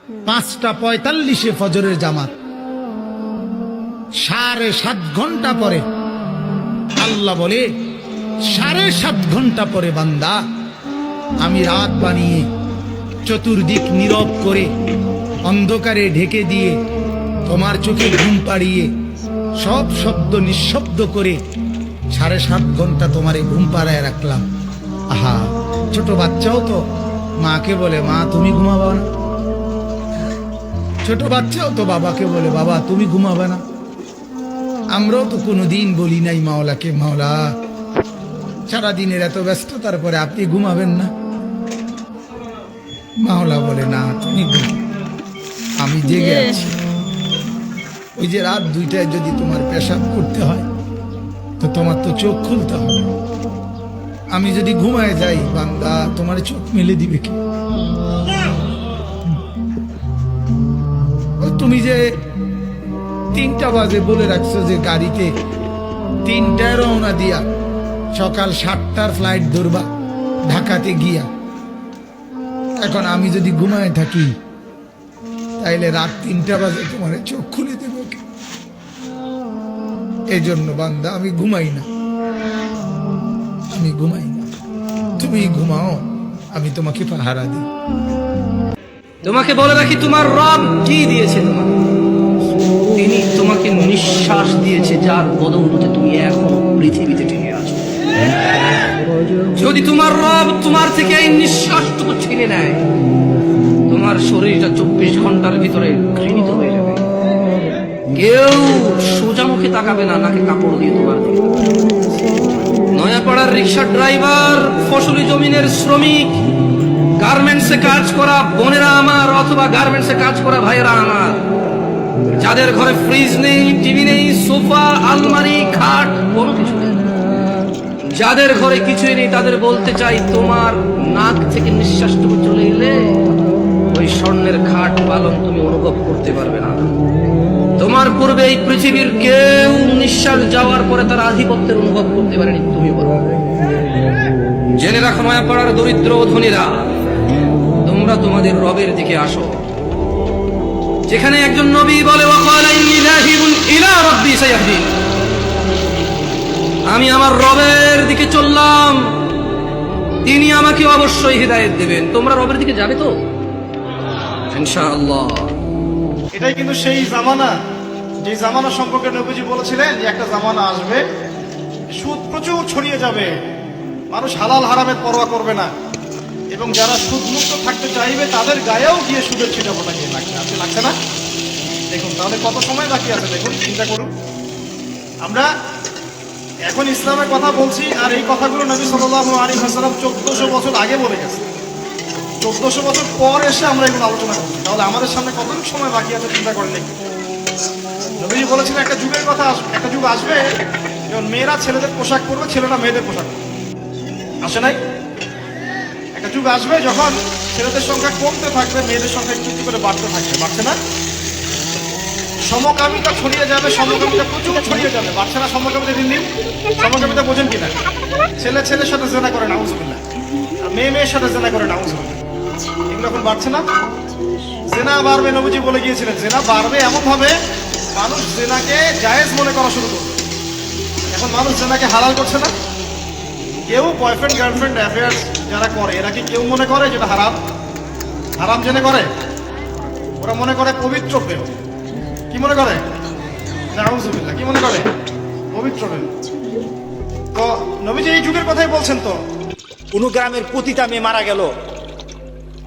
5:45 ফজরের জামাত, 7.5 ঘন্টা পরে আল্লাহ বলে 7.5 ঘন্টা পরে বান্দা আমি রাত বানিয়ে চতুর্দিক নীরব করে অন্ধকারে ঢেকে দিয়ে তোমার চোখে ঘুম পাড়িয়ে সব শব্দ নিঃশব্দ করে 7.5 ঘন্টা তোমারে ঘুম পাড়ায় রাখলাম। আহা, ছোট বাচ্চাও তো মাকে বলে মা তুমি ঘুমাবা না, ছোট বাচ্চাও তো বাবাকে বলে বাবা তুমি ঘুমাবে না। আমরাও তো কোনোদিন বলি নাই মাওলাকে মাওলা সারাদিনের এত ব্যস্ততার পরে আপনি ঘুমাবেন না। মাওলা বলে না তুমি আমি জেগে আছি। ওই যে রাত 2টায় যদি তোমার পেশাব করতে হয় তো তোমার তো চোখ খুলতে হবে। আমি যদি ঘুমায় যাই বান্দা তোমার চোখ মেলে দিবে কি? তুমি যে 3টা বাজে বলে রাখছো যে গাড়িতে 3টায় রওনা দিয়া সকাল 7টার ফ্লাইট ধরবা ঢাকাতে গিয়া, এখন আমি যদি ঘুমায় থাকি তাইলে রাত 3টা বাজে তোমার চোখ খুলে দেব কি? এই জন্য বান্দা আমি ঘুমাই না, আমি ঘুমাই না। তুমি ঘুমাও, আমি তোমাকে পাহারা দিই। তোমাকে বলে রাখি তোমার রব কি দিয়েছে তোমাকে? তিনি তোমাকে নিঃশ্বাস দিয়েছে, যার বদৌলতে তুমি এখন পৃথিবীতে টিকে আছো। যদি তোমার রব তোমার থেকে এই নিঃশ্বাসটুকু ছিনে নেয়, তোমার শরীরটা 24 ঘন্টার ভিতরে ঘৃণিত হয়ে যাবে। কেউ সোজা মুখে তাকাবে না, নাকি কাপড় দিয়ে তোমার দিকে। নয়াপাড়ার রিক্সা ড্রাইভার, ফসলি জমিনের শ্রমিক, গার্মেন্টসে কাজ করা বোনেরা আমার অথবা গার্মেন্টসে কাজ করা ভাইয়েরা আমার, যাদের ঘরে ফ্রিজ নেই, টিভি নেই, সোফা, আলমারি, খাট, কোনো কিছু নেই, যাদের ঘরে কিছুই নেই, তাদের বলতে চাই তোমার নাক থেকে নিঃশ্বাসটুকু চলে এলে ওই স্বর্ণের খাট পালন তুমি অনুভব করতে পারবে না। তোমার পূর্বে এই পৃথিবীর কেউ নিঃশ্বাস যাওয়ার পরে তার আধিপত্যের অনুভব করতে পারেনি, তুমি বলো। জেনে রাখো নয়াপাড়ার দরিদ্র ধনীরা, তোমরা তোমাদের রবের দিকে আসো, যেখানে একজন নবী বলে ওয়াকালা ইন্নী যাহিবুন ইলা রাব্বি সায়াহদিন, আমি আমার রবের দিকে চললাম, তিনি আমাকে অবশ্যই হিদায়াত দেবেন। তোমরা রবের দিকে যাবে তো ইনশাআল্লাহ। এটাই কিন্তু সেই জামানা, যে জামানা সম্পর্কে নবীজি বলেছিলেন যে একটা জামানা আসবে সুদ প্রচুর ছড়িয়ে যাবে, মানুষ হালাল হারামের পরোয়া করবে না, এবং যারা সুদ মুক্ত থাকতে চাইবে তাদের গায়েও গিয়ে সুদের ছিটাফোঁটা গিয়ে লাগছে না। দেখুন তাহলে কত সময় বাকি আছে, দেখুন চিন্তা করুন। আমরা এখন ইসলামের কথা বলছি, আর এই কথাগুলো নবী সাল্লাল্লাহু আলাইহি ওয়াসাল্লাম 1400 বছর আগে বলে গেছে। 1400 বছর পর এসে আমরা এগুলো আলোচনা করছি, তাহলে আমাদের সামনে কতটুকু সময় বাকি আছে চিন্তা করেন দেখুন। নবীজি বলেছিলেন একটা যুগের কথা আসবে, একটা যুগ আসবে যখন মেয়েরা ছেলেদের পোশাক পরবে, ছেলেরা মেয়েদের পোশাক পরবে। আসে নাই? একটা যুগ আসবে যখন ছেলেদের সংখ্যা কমতে থাকবে, মেয়েদের সংখ্যা একটু একটু করে বাড়তে থাকবে, বাড়ছে না? সমকামিতা ছড়িয়ে যাবে, সমকামিতা প্রচুর ছড়িয়ে যাবে। বাড়ছে না সমকামিতা দিন দিন? সমকামিতা বোঝেন কিনা? ছেলে ছেলের সাথে জেনা করে নাউজুবিল্লাহ, আর মেয়ে মেয়ের সাথে জেনা করে নাউজুবিল্লাহ। এগুলো এখন বাড়ছে না? জেনা বাড়বে, নবীজি বলে গিয়েছিলেন জেনা বাড়বে এমন ভাবে মানুষ জেনাকে জায়েজ মনে করা শুরু করবে। এখন মানুষ জেনাকে হালাল করছে না। কেউ বয়ফ্রেন্ড গার্লফ্রেন্ড অ্যাফেয়ার্স যারা করে, এরা কি কেউ মনে করে যেটা হারাম? হারাম জেনে করে? ওরা মনে করে পবিত্র প্রেম। কি মনে করে? নাউজুবিল্লাহ, কি মনে করে? পবিত্র প্রেম। তো নবীজি এই যুগের কথাই বলছেন। তো কোন গ্রামের প্রতিটা মেয়ে মারা গেল,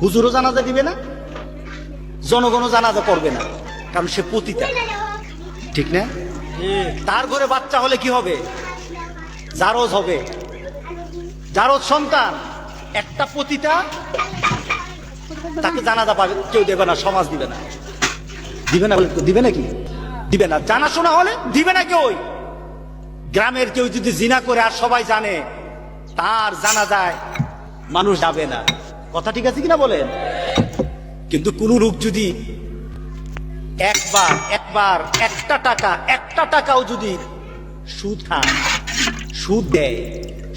হুজুরও জানাজা দিবে না, জনগণও জানাজা করবে না, কারণ সে পতিতা, ঠিক না? তার ঘরে বাচ্চা হলে কি হবে? জারজ হবে, জারজ সন্তান। একটা পতিতা, তাকে জানাজা পাবে কেউ দেবে না, সমাজ দিবে না। দিবে না? দিবে নাকি? দিবে না। জানাশোনা হলে দিবে না কেউ। গ্রামের কেউ যদি জিনা করে আর সবাই জানে, তার জানাজায় মানুষ যাবে না। কথা ঠিক আছে কিনা বলেন? কিন্তু কোন লোক যদি একবার একটা টাকাও যদি সুদ খায়, সুদ দেয়,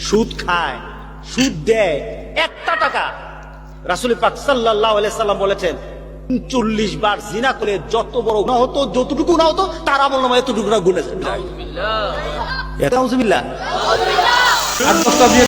সুদ খায়, সুদ দেয়, একটা টাকা, রাসূল পাক সাল্লাল্লাহু আলাইহি সাল্লাম বলেছেন 40 বার জিনা করে যত বড় গুনাহ হতো, যতটুকু গুনাহ হতো তার আমল নামায় এতটুকু গুনাহ গুনে যায়। এটা আউযুবিল্লাহ। 8-10টা বিয়ে